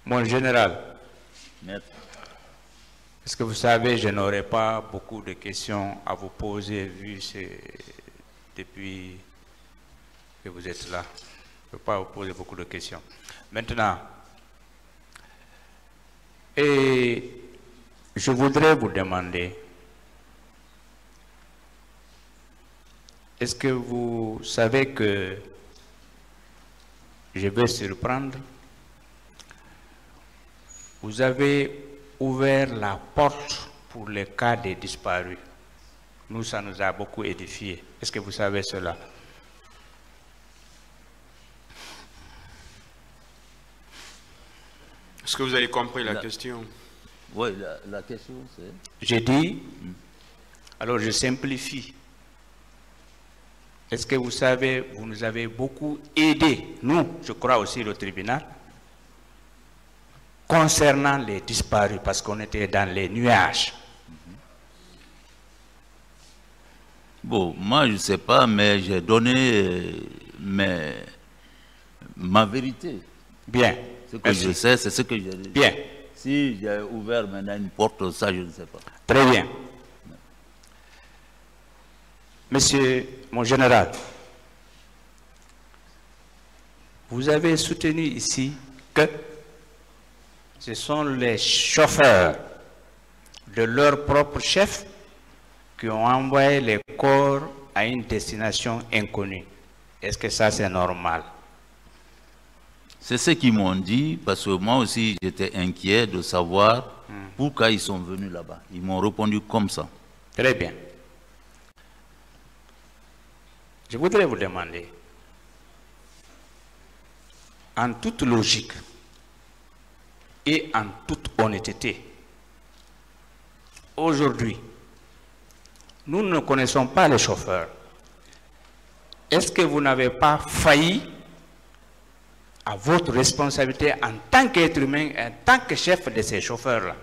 Mon général, Maître. est-ce que vous savez, je n'aurai pas beaucoup de questions à vous poser vu depuis que vous êtes là. Je ne peux pas vous poser beaucoup de questions. Maintenant, et je voudrais vous demander, est-ce que vous savez que je vais surprendre? Vous avez ouvert la porte pour les cas des disparus. Nous, ça nous a beaucoup édifiés. Est-ce que vous savez cela? Est-ce que vous avez compris la question? Oui, la question c'est... J'ai dit, alors je simplifie. Est-ce que vous savez, vous nous avez beaucoup aidés, nous, je crois aussi le tribunal, concernant les disparus, parce qu'on était dans les nuages. Bon, moi je ne sais pas, mais j'ai donné ma vérité. Bien. Ce que je sais, c'est ce que j'ai dit. Bien. Si j'ai ouvert maintenant une porte, ça je ne sais pas. Très bien. Monsieur mon général, vous avez soutenu ici que ce sont les chauffeurs de leur propre chef qui ont envoyé les corps à une destination inconnue. Est-ce que ça c'est normal? C'est ce qu'ils m'ont dit, parce que moi aussi j'étais inquiet de savoir pourquoi ils sont venus là-bas. Ils m'ont répondu comme ça. Très bien. Je voudrais vous demander, en toute logique et en toute honnêteté, aujourd'hui, nous ne connaissons pas les chauffeurs. Est-ce que vous n'avez pas failli à votre responsabilité en tant qu'être humain, en tant que chef de ces chauffeurs-là?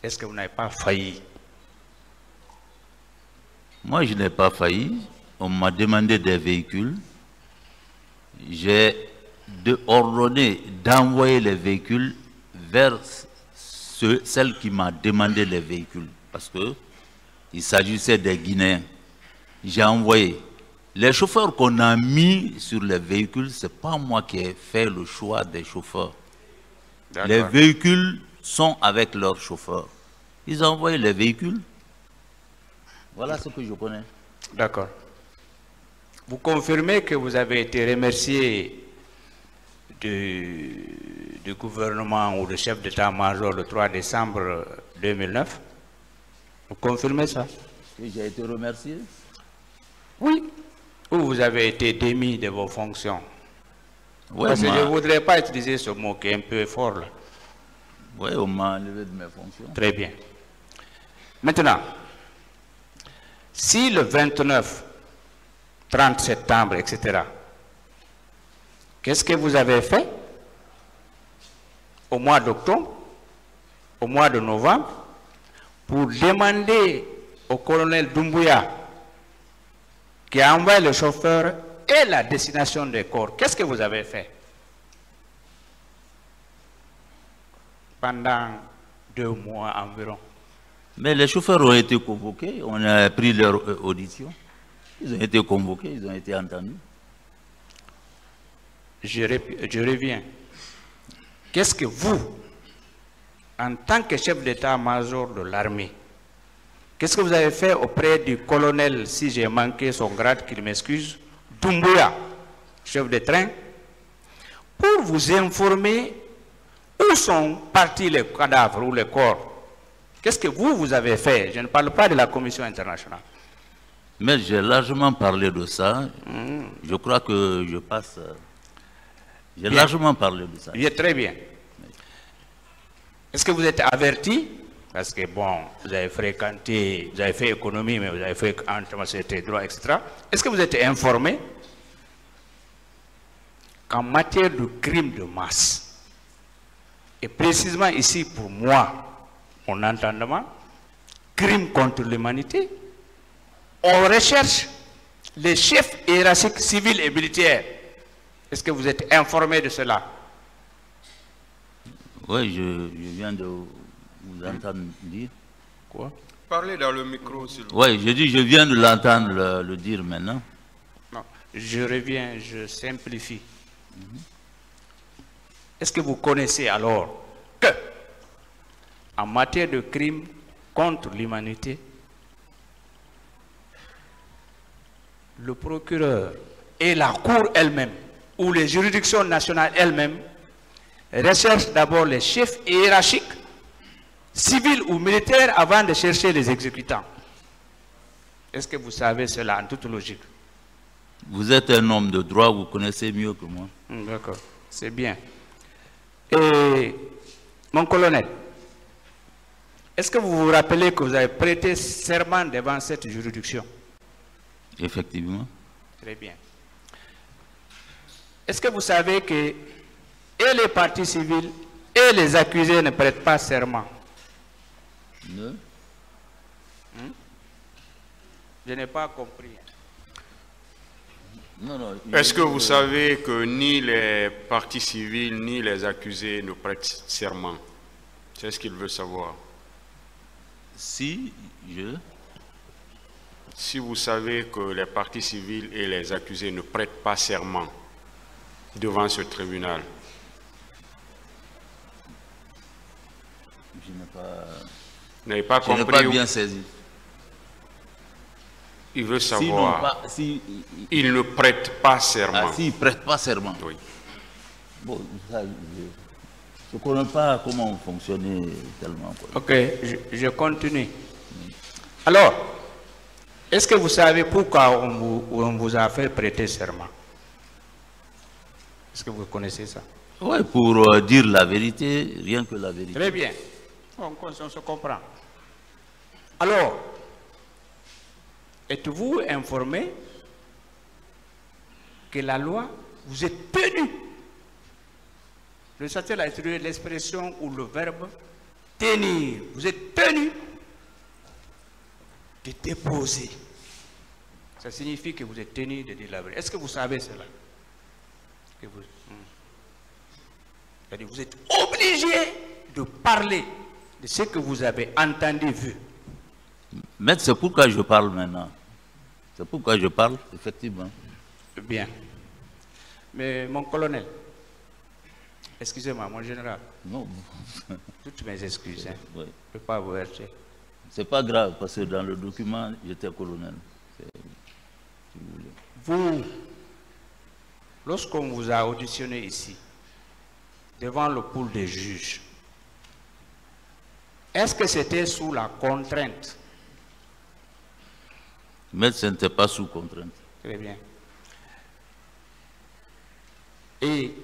Est-ce que vous n'avez pas failli? Moi, je n'ai pas failli. On m'a demandé des véhicules. J'ai ordonné d'envoyer les véhicules vers celle qui m'a demandé les véhicules. Parce qu'il s'agissait des Guinéens. J'ai envoyé. Les chauffeurs qu'on a mis sur les véhicules, ce n'est pas moi qui ai fait le choix des chauffeurs. Les véhicules sont avec leurs chauffeurs. Ils ont envoyé les véhicules. Voilà ce que je connais. D'accord. Vous confirmez que vous avez été remercié du gouvernement ou du chef d'état-major le 3 décembre 2009? Vous confirmez ça? Et j'ai été remercié? Oui. Ou vous avez été démis de vos fonctions? Ouais, parce que je ne voudrais pas utiliser ce mot qui est un peu fort là. Oui, on m'a enlevé de mes fonctions. Très bien. Maintenant, si le 29, 30 septembre, etc., qu'est-ce que vous avez fait au mois d'octobre, au mois de novembre, pour demander au colonel Doumbouya, qui a envoyé le chauffeur et la destination des corps? Qu'est-ce que vous avez fait pendant 2 mois environ? Mais les chauffeurs ont été convoqués, on a pris leur audition. Ils ont été convoqués, ils ont été entendus. Je reviens. Qu'est-ce que vous, en tant que chef d'état-major de l'armée, qu'est-ce que vous avez fait auprès du colonel, si j'ai manqué son grade, qu'il m'excuse, Doumbouya, chef de train, pour vous informer où sont partis les cadavres ou les corps? Qu'est-ce que vous avez fait? Je ne parle pas de la commission internationale. Mais j'ai largement parlé de ça. Je crois que je passe... J'ai largement parlé de ça. Bien, très bien. Est-ce que vous êtes averti? Parce que bon, vous avez fréquenté, vous avez fait économie, mais vous avez fait entre droit, etc. Est-ce que vous êtes informé qu'en matière de crimes de masse, et précisément ici pour moi, mon entendement, crimes contre l'humanité, on recherche les chefs hiérarchiques civils et militaires? Est-ce que vous êtes informé de cela? Oui, je viens de vous entendre dire. Quoi? Parlez dans le micro, s'il vous plaît. Oui, je dis, je viens de l'entendre le dire maintenant. Non, je reviens, je simplifie. Est-ce que vous connaissez alors que, en matière de crimes contre l'humanité, le procureur et la Cour elle-même, ou les juridictions nationales elles-mêmes, recherchent d'abord les chefs hiérarchiques, civils ou militaires, avant de chercher les exécutants? Est-ce que vous savez cela en toute logique? Vous êtes un homme de droit, vous connaissez mieux que moi. D'accord, c'est bien. Et mon colonel, est-ce que vous vous rappelez que vous avez prêté serment devant cette juridiction? Effectivement. Très bien. Est-ce que vous savez que et les parties civiles et les accusés ne prêtent pas serment? Ne? Je n'ai pas compris. Non, non. Est-ce que vous savez que ni les parties civiles ni les accusés ne prêtent serment? C'est ce qu'il veut savoir. Si vous savez que les parties civiles et les accusés ne prêtent pas serment devant ce tribunal, vous n'avez pas je n'ai compris. pas bien saisi. Il veut savoir. Ils ne prêtent pas serment. Ah, s'ils ne prêtent pas serment. Oui. Bon, ça, je ne connais pas comment fonctionner tellement. Quoi. Ok, je continue. Alors, est-ce que vous savez pourquoi on vous a fait prêter serment? Est-ce que vous connaissez ça? Oui, pour dire la vérité, rien que la vérité. Très bien. On se comprend. Alors, êtes-vous informé que la loi, vous êtes tenu? Le statut a utilisé l'expression ou le verbe tenir. Vous êtes tenu de déposer. Ça signifie que vous êtes tenu de dire la vérité. Est-ce que vous savez cela? C'est-à-dire vous êtes obligé de parler de ce que vous avez entendu, vu. Maître, c'est pourquoi je parle maintenant. C'est pourquoi je parle, effectivement. Bien. Mais mon colonel, excusez-moi, mon général. Non. Toutes mes excuses. Hein. Oui. Je ne peux pas vous heurter. C'est pas grave, parce que dans le document, j'étais colonel. Si vous voulez. Vous, lorsqu'on vous a auditionné ici, devant le pool des juges, est-ce que c'était sous la contrainte? Mais ce n'était pas sous contrainte. Très bien. Et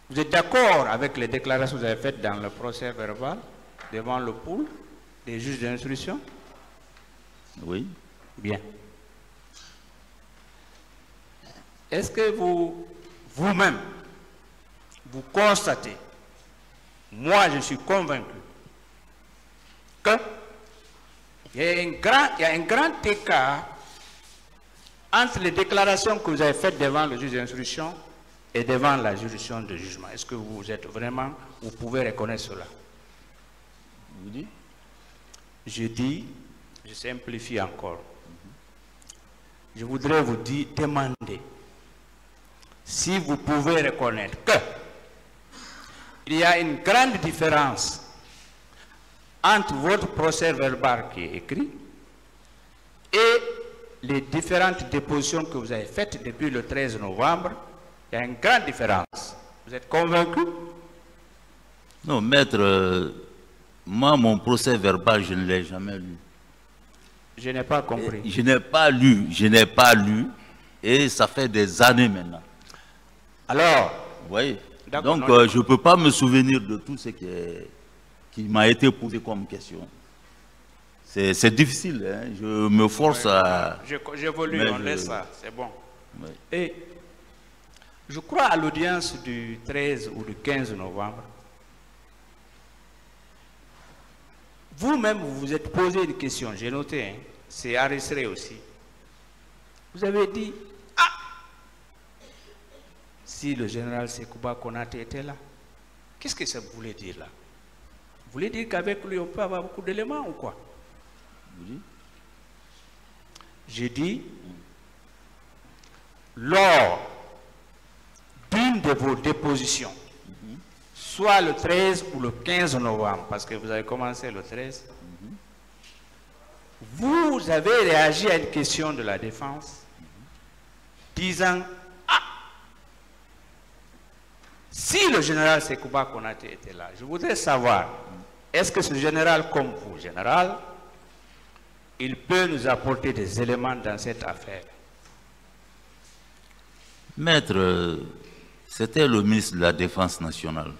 vous êtes d'accord avec les déclarations que vous avez faites dans le procès verbal devant le pool des juges d'instruction? Oui. Bien. Est-ce que vous-même, vous constatez, moi je suis convaincu, qu'il y a un grand écart entre les déclarations que vous avez faites devant le juge d'instruction et devant la juridiction de jugement? Est-ce que vous êtes vraiment, vous pouvez reconnaître cela? Vous dites? Je dis, je simplifie encore. Je voudrais vous demander si vous pouvez reconnaître que il y a une grande différence entre votre procès verbal qui est écrit et les différentes dépositions que vous avez faites depuis le 13 novembre. Il y a une grande différence. Vous êtes convaincu? Non, maître, moi, mon procès verbal, je ne l'ai jamais lu. Je n'ai pas compris. Je n'ai pas lu, et ça fait des années maintenant. Alors, Vous voyez? D'accord, Donc, non, je ne peux pas me souvenir de tout ce qui m'a été posé comme question. C'est difficile, hein? Je me force à... J'évolue, on laisse ça, c'est bon. Oui. Et je crois à l'audience du 13 ou du 15 novembre, vous-même, vous vous êtes posé une question, j'ai noté, hein, c'est enregistré aussi. Vous avez dit, ah, si le général Sekouba Konaté était là, Qu'est-ce que ça voulait dire là? Vous voulez dire qu'avec lui, on peut avoir beaucoup d'éléments ou quoi? Oui. J'ai dit, lors d'une de vos dépositions, soit le 13 ou le 15 novembre, parce que vous avez commencé le 13, vous avez réagi à une question de la défense, disant, ah, si le général Sekouba Konaté était là, je voudrais savoir, est-ce que ce général comme vous, général, il peut nous apporter des éléments dans cette affaire? Maître, c'était le ministre de la Défense nationale.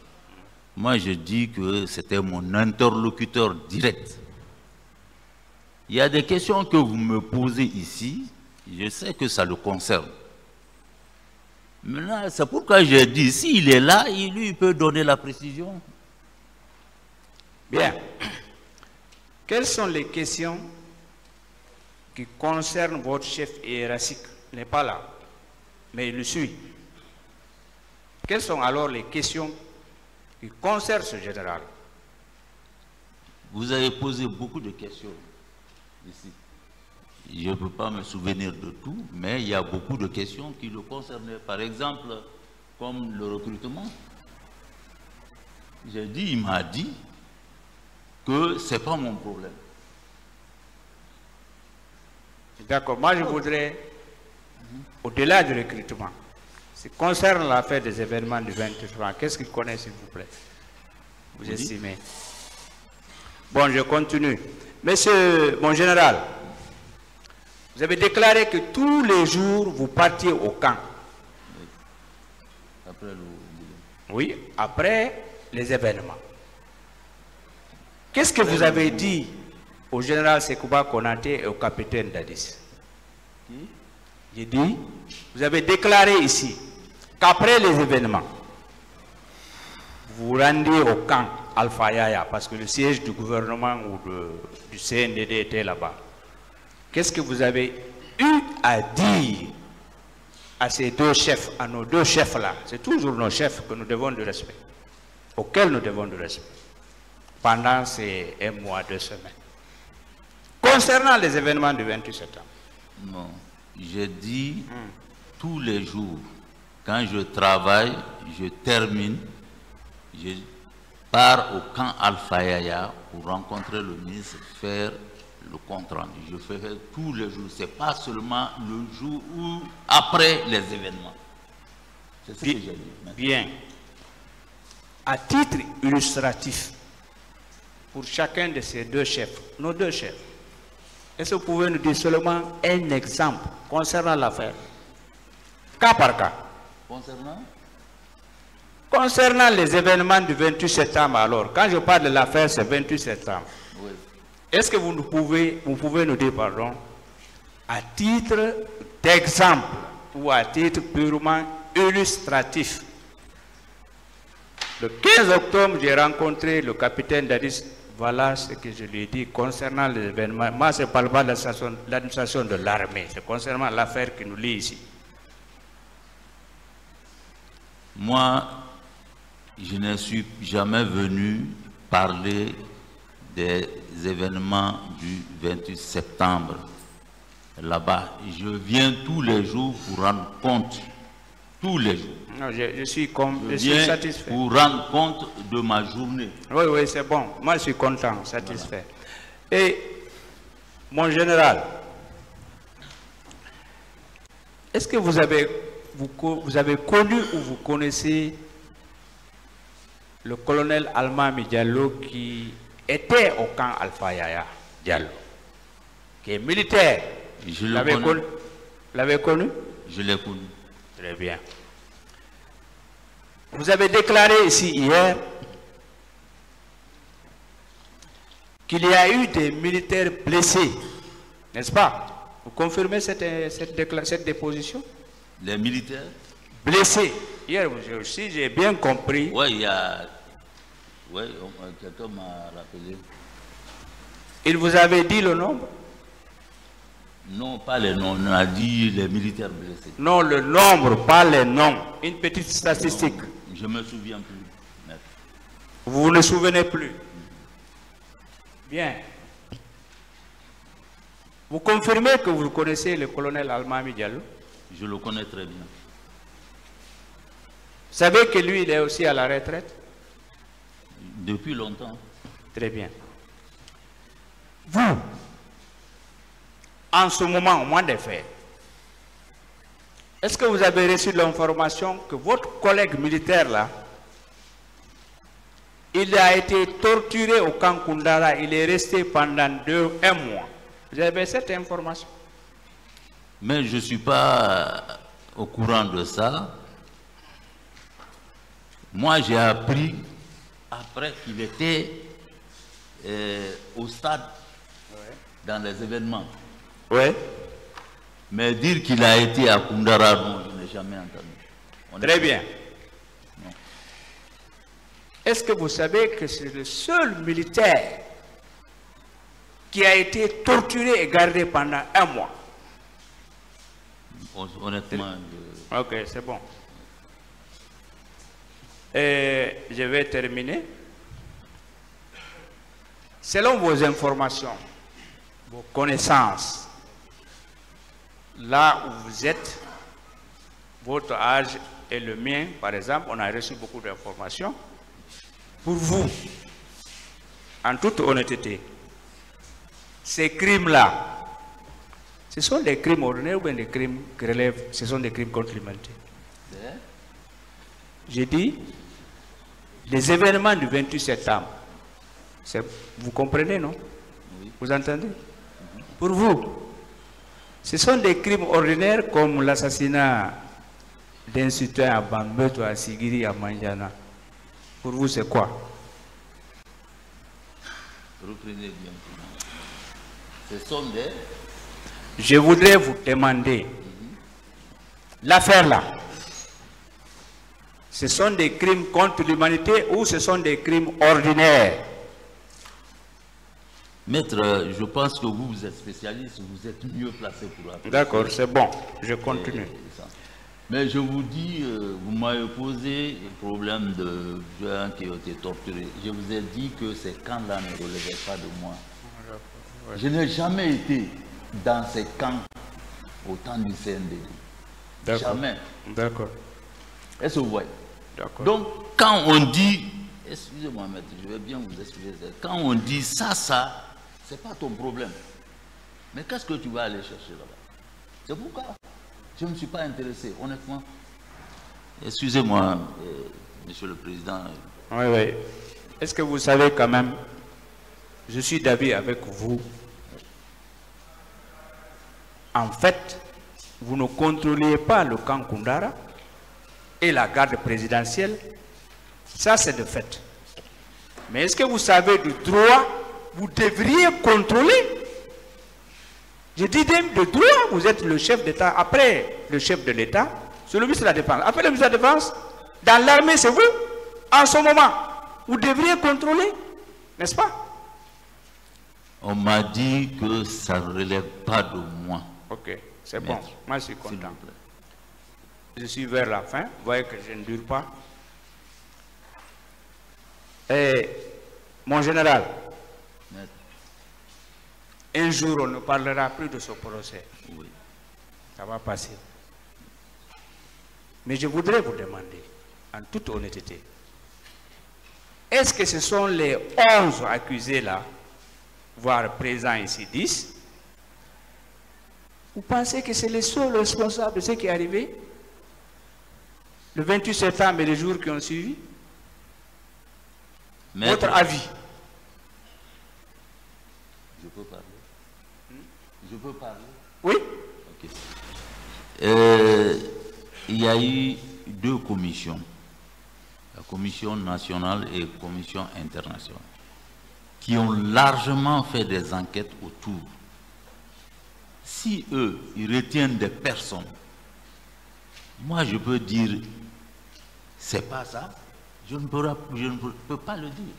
Moi, je dis que c'était mon interlocuteur direct. Il y a des questions que vous me posez ici, je sais que ça le concerne. Maintenant, c'est pourquoi j'ai dit, s'il est là, il peut donner la précision. Bien. Quelles sont les questions qui concernent votre chef hiérarchique? Il n'est pas là, mais il le suit. Quelles sont alors les questions qui concernent ce général? Vous avez posé beaucoup de questions ici. Je ne peux pas me souvenir de tout, mais il y a beaucoup de questions qui le concernaient. Par exemple, comme le recrutement. J'ai dit, il m'a dit que ce n'est pas mon problème. D'accord, moi je voudrais, au-delà du recrutement, ce qui concerne l'affaire des événements du 28 juin, qu'est-ce qu'il connaît s'il vous plaît? Vous estimez? Bon, je continue. Monsieur, mon général, vous avez déclaré que tous les jours vous partiez au camp. Après le... Oui, après les événements. Qu'est-ce que vous avez dit au général Sekouba Konaté et au capitaine Dadis? J'ai dit, vous avez déclaré ici qu'après les événements, vous vous rendiez au camp Alpha Yaya parce que le siège du gouvernement ou du CNDD était là-bas. Qu'est-ce que vous avez eu à dire à ces deux chefs, à nos deux chefs-là? C'est toujours nos chefs que nous devons du respect, auxquels nous devons du respect, pendant ces 1 mois, 2 semaines. Concernant les événements du 28 septembre. Non, j'ai dit tous les jours, quand je travaille, je termine, je pars au camp Alpha Yaya pour rencontrer le ministre, faire le compte rendu. Je fais tous les jours, ce n'est pas seulement le jour ou après les événements. C'est ce que j'ai dit. Bien. À titre illustratif, pour chacun de ces deux chefs, nos deux chefs, est-ce que vous pouvez nous dire seulement un exemple concernant l'affaire? Cas par cas. Concernant les événements du 28 septembre, alors, quand je parle de l'affaire, c'est 28 septembre. Oui. Est-ce que vous pouvez nous dire, pardon, à titre d'exemple ou à titre purement illustratif? Le 15 octobre, j'ai rencontré le capitaine Dadis. Voilà ce que je lui ai dit concernant les événements. Moi, je ne parle pas de l'administration de l'armée, c'est concernant l'affaire qui nous lie ici. Moi, je ne suis jamais venu parler des événements du 28 septembre là-bas. Je viens tous les jours pour rendre compte, tous les jours. Non, je suis satisfait. Pour rendre compte de ma journée. Oui, oui, c'est bon. Moi, je suis content, satisfait. Voilà. Et, mon général, est-ce que vous avez connu ou vous connaissez le colonel Almami Diallo qui était au camp Alpha Yaya Diallo, qui est militaire? Je l'avais connu. L'avez connu? Je l'ai connu. Très bien. Vous avez déclaré ici hier qu'il y a eu des militaires blessés, n'est-ce pas? Vous confirmez cette déposition? Les militaires blessés. Hier, si j'ai bien compris. Oui, il y a... Oui, quelqu'un m'a rappelé. Il vous avait dit le nombre? Non, pas les noms. On a dit les militaires blessés. Non, le nombre, pas les noms. Une petite statistique. Non, je ne me souviens plus. Vous vous ne souvenez plus? Bien. Vous confirmez que vous connaissez le colonel Almami Diallo? Je le connais très bien. Vous savez que lui, il est aussi à la retraite? Depuis longtemps. Très bien. Vous, en ce moment, au moins des faits, est-ce que vous avez reçu l'information que votre collègue militaire là, il a été torturé au camp Koundara, il est resté pendant un mois? Vous avez cette information? Mais je ne suis pas au courant de ça. Moi, j'ai appris après qu'il était au stade dans les événements. Oui. Mais dire qu'il a été à Koundara, non, je n'ai jamais entendu. Très bien. Est-ce que vous savez que c'est le seul militaire qui a été torturé et gardé pendant un mois? Honnêtement, Ok, c'est bon. Et je vais terminer. Selon vos informations, vos connaissances, là où vous êtes, votre âge et le mien, par exemple, on a reçu beaucoup d'informations. Pour vous, en toute honnêteté, ces crimes-là, ce sont des crimes ordinaires ou bien des crimes qui relèvent, ce sont des crimes contre l'humanité? J'ai dit, les événements du 28 septembre, vous comprenez, non? Oui. Vous entendez? Pour vous, ce sont des crimes ordinaires comme l'assassinat d'un citoyen à Bambeto, à Sigiri, à Manjana. Pour vous, c'est quoi? Reprenez bien. Ce sont des... Je voudrais vous demander, l'affaire là, ce sont des crimes contre l'humanité ou ce sont des crimes ordinaires? Maître, je pense que vous êtes spécialiste, vous êtes mieux placé pour la... D'accord, c'est bon, je continue. Mais je vous dis, vous m'avez posé le problème de gens qui ont été torturés. Je vous ai dit que ces camps-là ne relevaient pas de moi. Je n'ai jamais été dans ces camps au temps du CND. Jamais. D'accord. Est-ce que vous voyez? D'accord. Donc, quand on dit, excusez-moi, maître, je vais bien vous expliquer ça. Quand on dit ça, c'est pas ton problème. Mais qu'est-ce que tu vas aller chercher là-bas? C'est pourquoi je ne me suis pas intéressé, honnêtement. Excusez-moi, Monsieur le Président. Oui, oui. Est-ce que vous savez quand même, je suis d'avis avec vous. En fait, vous ne contrôlez pas le camp Koundara et la garde présidentielle. Ça, c'est de fait. Mais est-ce que vous savez du droit, vous devriez contrôler? Je dis de droit, vous êtes le chef d'État. Après le chef de l'État, c'est le ministre de la Défense. Après le ministre de la Défense, dans l'armée, c'est vous. En ce moment, vous devriez contrôler, n'est-ce pas? On m'a dit que ça ne relève pas de moi. Ok, c'est bon. Moi, je suis content. Je suis vers la fin. Vous voyez que je ne dure pas. Et, mon général, un jour, on ne parlera plus de ce procès. Oui. Ça va passer. Mais je voudrais vous demander, en toute honnêteté, est-ce que ce sont les 11 accusés là, voire présents ici 10, vous pensez que c'est les seuls responsables de ce qui est arrivé le 28 septembre et les jours qui ont suivi? Maître, votre avis? Je peux parler? Je peux parler? Oui. Ok. Il y a eu 2 commissions, la commission nationale et la commission internationale, qui ont largement fait des enquêtes autour. Si eux, ils retiennent des personnes, moi je peux dire, c'est pas ça, je ne peux pas le dire.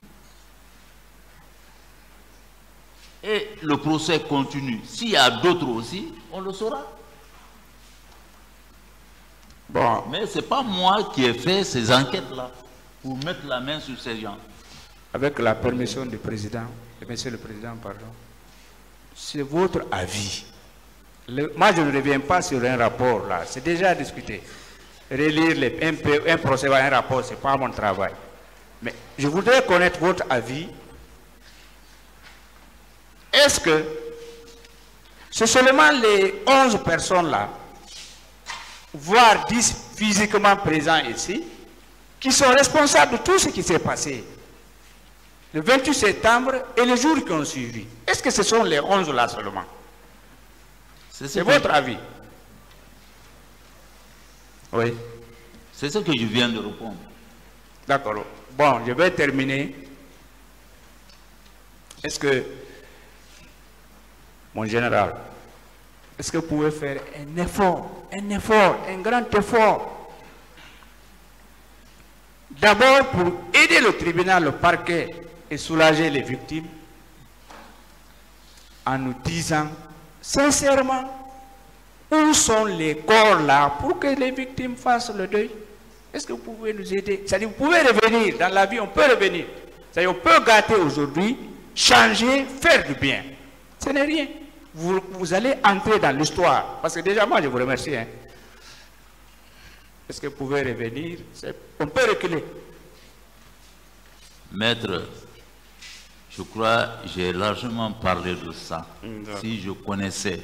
Et le procès continue. S'il y a d'autres aussi, on le saura. Bon. Mais ce n'est pas moi qui ai fait ces enquêtes-là pour mettre la main sur ces gens. avec la permission du président, monsieur le président, pardon, c'est votre avis. Moi, je ne reviens pas sur un rapport là, c'est déjà discuté. Relire un procès ou un rapport, ce n'est pas mon travail. Mais je voudrais connaître votre avis. Est-ce que c'est seulement les 11 personnes là, voire 10 physiquement présents ici, qui sont responsables de tout ce qui s'est passé le 28 septembre et les jours qui ont suivi? Est-ce que ce sont les 11 là seulement? C'est votre avis? Oui. C'est ce que je viens de répondre. D'accord. Bon, je vais terminer. Est-ce que, mon général, est-ce que vous pouvez faire un grand effort, d'abord pour aider le tribunal, le parquet et soulager les victimes, en nous disant sincèrement où sont les corps là pour que les victimes fassent le deuil? Est-ce que vous pouvez nous aider? C'est-à-dire, vous pouvez revenir dans la vie, on peut revenir. C'est-à-dire, on peut gâter aujourd'hui, changer, faire du bien. Ce n'est rien. Vous allez entrer dans l'histoire. Parce que déjà, moi, je vous remercie. Hein. Est-ce que vous pouvez revenir? On peut reculer. Maître, je crois que j'ai largement parlé de ça. Si je connaissais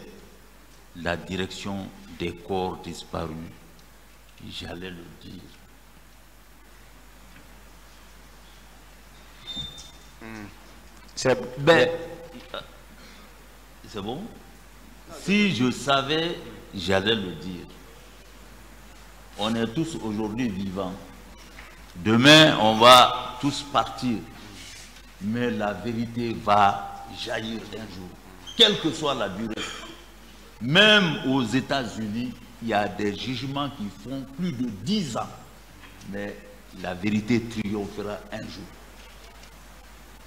la direction des corps disparus, j'allais le dire. C'est bon? Si je savais, j'allais le dire. On est tous aujourd'hui vivants. Demain, on va tous partir. Mais la vérité va jaillir un jour, quelle que soit la durée. Même aux États-Unis, il y a des jugements qui font plus de 10 ans. Mais la vérité triomphera un jour.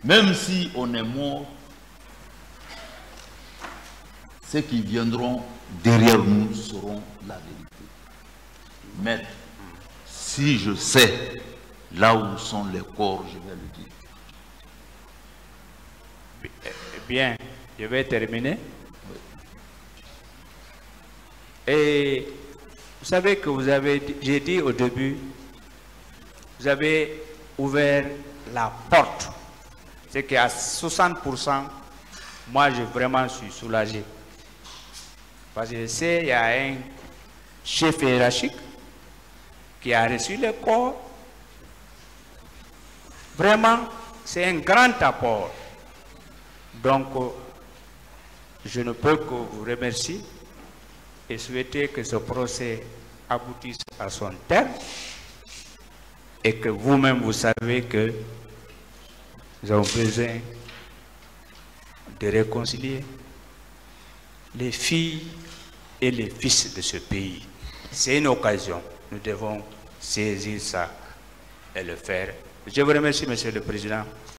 Même si on est mort, ceux qui viendront derrière nous seront la vérité. Mais si je sais là où sont les corps, je vais le dire. Bien, je vais terminer. Et vous savez que j'ai dit au début, vous avez ouvert la porte. C'est qu'à 60%, moi je vraiment suis soulagé. Parce que je sais, il y a un chef hiérarchique qui a reçu le corps. Vraiment, c'est un grand apport. Donc, je ne peux que vous remercier et souhaiter que ce procès aboutisse à son terme et que vous-même, vous savez que nous avons besoin de réconcilier les filles et les fils de ce pays. C'est une occasion. Nous devons saisir ça et le faire. Je vous remercie, Monsieur le Président.